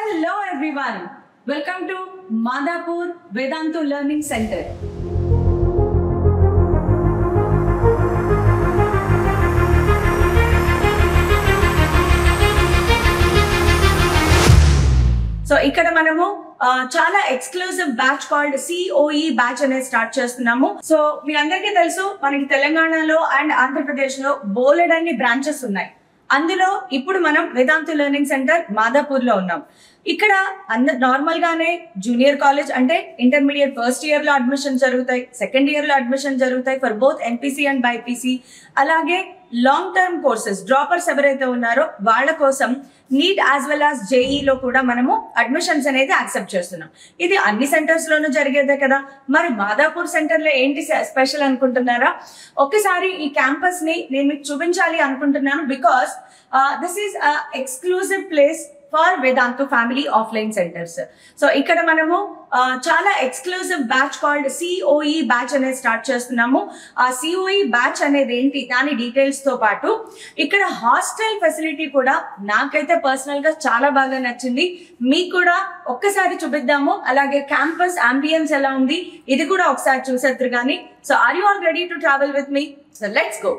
Hello everyone. Welcome to Madhapur Vedantu Learning Center. So ఇక్కడ మనము చాలా exclusive batch called COE batch అనేది start చేస్తున్నాము. సో మీ అందరికీ తెలుసు మనకి తెలంగాణలో అండ్ ఆంధ్రప్రదేశ్ లో బోలెడన్ని బ్రాంచెస్ ఉన్నాయి. అందులో ఇప్పుడు మనం వేదాంతు లెర్నింగ్ సెంటర్ మాదాపూర్ లో ఉన్నాం. ఇక్కడ నార్మల్ గానే జూనియర్ కాలేజ్ అంటే ఇంటర్మీడియట్ ఫస్ట్ ఇయర్ లో అడ్మిషన్ జరుగుతాయి, సెకండ్ ఇయర్ లో అడ్మిషన్ జరుగుతాయి for both NPC and BPC. అలాగే లాంగ్ టర్మ్ కోర్సెస్ డ్రాపర్స్ ఎవరైతే ఉన్నారో వాళ్ళ కోసం NEET as well as JEE లో కూడా మనము అడ్మిషన్స్ అనేది యాక్సెప్ట్ చేస్తున్నాం. ఇది అన్ని సెంటర్స్ లోనూ జరిగేదే కదా. మరి మాదాపూర్ సెంటర్ లో ఏంటి స్పెషల్ అనుకుంటున్నారా? ఒక్కసారి ఈ క్యాంపస్ ని నేను మీకు చూపించాలి అనుకుంటున్నాను. Because this is exclusive place for Vedantu family offline centres. So ఇక్కడ మనము చాలా exclusive batch called COE batch అనేది స్టార్ట్ చేస్తున్నాము. ఆ COE బ్యాచ్ అనేది ఏంటి దాని డీటెయిల్స్ తో పాటు ఇక్కడ హాస్టల్ ఫెసిలిటీ కూడా నాకైతే పర్సనల్ గా చాలా బాగా నచ్చింది. మీకు కూడా ఒక్కసారి చూపిద్దాము. అలాగే క్యాంపస్ అంబియన్స్ ఎలా ఉంది ఇది కూడా ఒకసారి చూసేద్దరు కానీ. So are you all ready to travel with me? So let's go.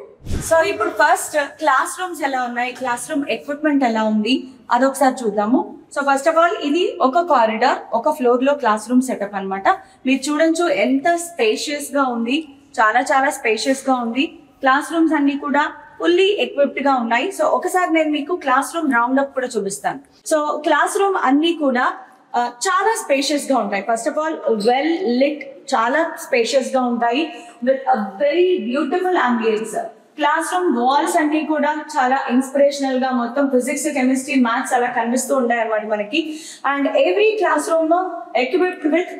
So ఇప్పుడు ఫస్ట్ క్లాస్ రూమ్స్ ఎలా ఉన్నాయి, క్లాస్ రూమ్ ఎక్విప్మెంట్ ఎలా ఉంది అదొకసారి చూద్దాము. సో ఫస్ట్ ఆఫ్ ఆల్ ఇది ఒక కారిడార్, ఒక ఫ్లోర్ లో క్లాస్ రూమ్ సెటప్ అనమాట. మీరు చూడొచ్చు ఎంత స్పేషియస్ గా ఉంది, చాలా చాలా స్పేషియస్ గా ఉంది. క్లాస్ రూమ్స్ అన్ని కూడా ఫుల్లీ ఎక్విప్డ్ గా ఉన్నాయి. సో ఒకసారి నేను మీకు క్లాస్ రూమ్ రౌండ్ అప్ కూడా చూపిస్తాను. సో క్లాస్ రూమ్ అన్ని కూడా చాలా స్పేషియస్ గా ఉంటాయి. First of all well lit, చాలా స్పేషియస్ గా ఉంటాయి with a very beautiful ambience. Class room walls అన్ని కూడా చాలా ఇన్స్పిరేషనల్ గా మొత్తం ఫిజిక్స్, కెమిస్ట్రీ, మ్యాథ్స్ అలా కనిపిస్తూ ఉంటాయి అన్నమాట మనకి. And every class room equipped with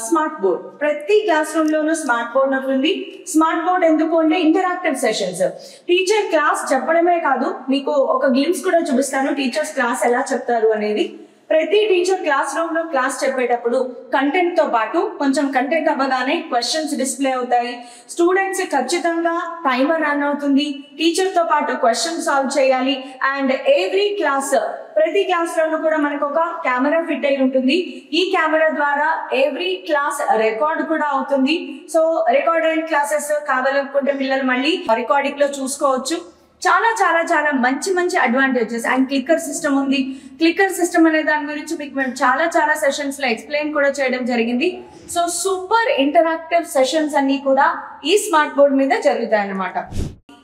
smart board. ప్రతి క్లాస్ రూమ్ లోనూ స్మార్ట్ బోర్డ్ ఉంటుంది. స్మార్ట్ బోర్డ్ ఎందుకు అంటే ఇంటరాక్టివ్ సెషన్స్. టీచర్ క్లాస్ చెప్పడమే కాదు, మీకు ఒక గ్లిమ్స్ కూడా చూపిస్తాను టీచర్స్ క్లాస్ ఎలా చెప్తారు అనేది. ప్రతి టీచర్ క్లాస్ రూమ్ లో క్లాస్ చెప్పేటప్పుడు కంటెంట్ తో పాటు కొంచెం కంటెంట్ అవ్వగానే క్వశ్చన్స్ డిస్ప్లే అవుతాయి. స్టూడెంట్స్ ఖచ్చితంగా టైమర్ రన్ అవుతుంది. టీచర్ తో పాటు క్వశ్చన్ సాల్వ్ చేయాలి. అండ్ ఎవ్రీ క్లాస్, ప్రతి క్లాస్ లోనూ కూడా మనకు ఒక కెమెరా ఫిట్ అయి ఉంటుంది. ఈ కెమెరా ద్వారా ఎవ్రీ క్లాస్ రికార్డ్ కూడా అవుతుంది. సో రికార్డ్ అయిన క్లాసెస్ కావాలనుకుంటే పిల్లలు మళ్ళీ రికార్డింగ్ లో చూసుకోవచ్చు. చాలా చాలా చాలా మంచి మంచి అడ్వాంటేజెస్. అండ్ క్లిక్కర్ సిస్టమ్ ఉంది. క్లిక్కర్ సిస్టమ్ అనే దాని గురించి మీకు మేము చాలా చాలా సెషన్స్ లో ఎక్స్ప్లెయిన్ కూడా చేయడం జరిగింది. సో సూపర్ ఇంటరాక్టివ్ సెషన్స్ అన్ని కూడా ఈ స్మార్ట్ బోర్డ్ మీద జరుగుతాయి అన్నమాట.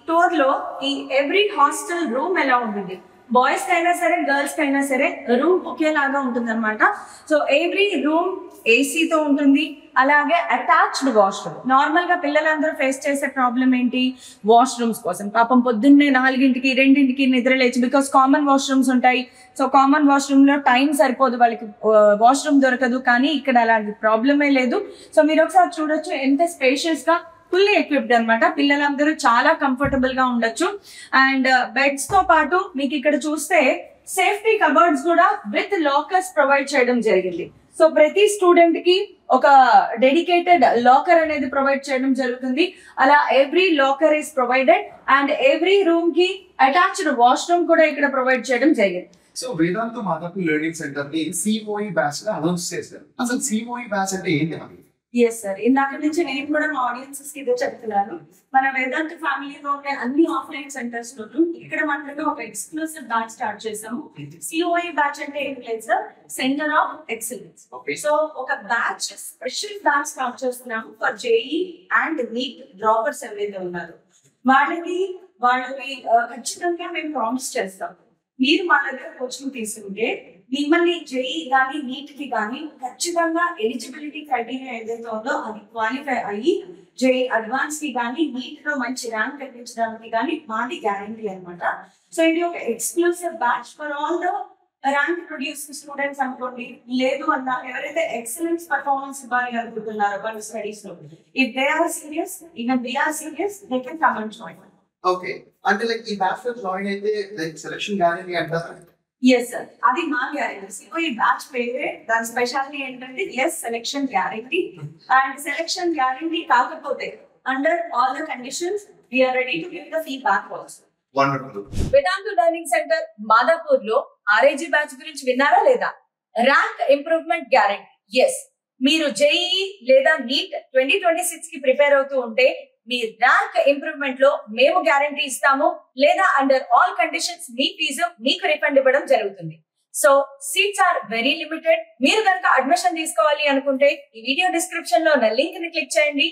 టూర్ లో ఈ ఎవ్రీ హాస్టల్ రూమ్ ఎలా ఉంటుంది, బాయ్స్ కైనా సరే గర్ల్స్ కైనా సరే రూమ్ ఒకేలాగా ఉంటుంది అనమాట. సో ఎవ్రీ రూమ్ ఏసీతో ఉంటుంది. అలాగే అటాచ్డ్ వాష్రూమ్. నార్మల్ గా పిల్లలందరూ ఫేస్ చేసే ప్రాబ్లం ఏంటి, వాష్రూమ్స్ కోసం. పాపం పొద్దున్నే 4ంటికి 2ంటికి నిద్రలేచి, బికాస్ కామన్ వాష్రూమ్స్ ఉంటాయి. సో కామన్ వాష్రూమ్ లో టైం సరిపోదు, వాళ్ళకి వాష్రూమ్ దొరకదు. కానీ ఇక్కడ అలాంటి ప్రాబ్లమే లేదు. సో మీరు ఒకసారి చూడొచ్చు ఎంత స్పేషియస్ గా ఫుల్లీ ఎక్విప్డ్ అనమాట. పిల్లలందరూ చాలా కంఫర్టబుల్ గా ఉండొచ్చు. అండ్ బెడ్స్ తో పాటు మీకు ఇక్కడ చూస్తే సేఫ్టీ కబర్డ్స్ కూడా విత్ లాకర్స్ ప్రొవైడ్ చేయడం జరిగింది. సో ప్రతి స్టూడెంట్ కి ఒక డెడికేటెడ్ లాకర్ అనేది ప్రొవైడ్ చేయడం జరుగుతుంది. అలా every locker is provided. And every room కి అటాచ్డ్ వాష్రూమ్ కూడా ఇక్కడ ప్రొవైడ్ చేయడం జరిగింది. So Vedantu Madhapur learning centre ని COE బ్యాచ్ గా అనౌన్స్ చేశారు. అసలు COE బ్యాచ్ అంటే ఏంటి? ఎస్ సార్, ఇందాక నుంచి నేను కూడా మా ఆడియన్సెస్ కి ఇదే చెప్తున్నాను. మన వేదాంత ఫ్యామిలీలో ఉండే అన్ని ఆఫ్లైన్ సెంటర్స్ లోను ఇక్కడ మనకి ఒక ఎక్స్క్లూసివ్ బ్యాచ్ స్టార్ట్ చేసాము. COE బ్యాచ్ అంటే ఏం లేదు sir, centre of excellence. So ఒక బ్యాచ్, స్పెషల్ బ్యాచ్ స్టార్ట్ చేస్తున్నాము for JEE and NEET droppers ఎవరైతే ఉన్నారో వాళ్ళకి ఖచ్చితంగా మేము ప్రామిస్ చేస్తాం. మీరు మా దగ్గర కోచింగ్ తీసుకుంటే మిమ్మల్ని JEE కానీ నీట్ కి కానీ ఖచ్చితంగా ఎలిజిబిలిటీ క్రైటీరియా ఏదైతే ఉందో అది క్వాలిఫై అయ్యి JEE అడ్వాన్స్ కి కానీ నీట్ లో మంచి ర్యాంక్ తెప్పించడానికి కానీ మాది గ్యారంటీ అనమాట. సో ఇది ఒక exclusive batch for all the rank produce students అనుకోండి, లేదు అన్న ఎవరైతే ఎక్సలెన్స్ పర్ఫార్మెన్స్ ఇవ్వాలి అనుకుంటున్నారో వాళ్ళ స్టడీస్ లో, if they are serious, even they are serious, they can come and join. Okay, అంటే లైక్ ఈ బ్యాచ్ లో జాయిన్ అయితే లైక్ సెలక్షన్ గ్యారెంటీ అంటారా? ఎస్ సార్, అది మా గ్యారెంటీ. ఈ బ్యాచ్ పేరే, దాని స్పెషాలిటీ ఏంటంటే S selection guarantee. And selection guarantee కాకపోతే under all the conditions we are ready to give the feedback also. Wonderful. Vedantu learning centre Madhapur లో RAG బ్యాచ్ గురించి విన్నారా లేదా? Rank improvement guarantee. ఎస్, మీరు జేఈఈ లేదా నీట్ 2026 కి ప్రిపేర్ అవుతూ ఉంటే మీ ర్యాంక్ ఇంప్రూవ్మెంట్ లో మేము గ్యారంటీ ఇస్తాము, లేదా అండర్ ఆల్ కండిషన్స్ మీ ఫీజు మీకు రిఫండ్ ఇవ్వడం జరుగుతుంది. So seats are very limited. మీరు కనుక అడ్మిషన్ తీసుకోవాలి అనుకుంటే ఈ వీడియో డిస్క్రిప్షన్ లో ఉన్న లింక్ ని క్లిక్ చేయండి.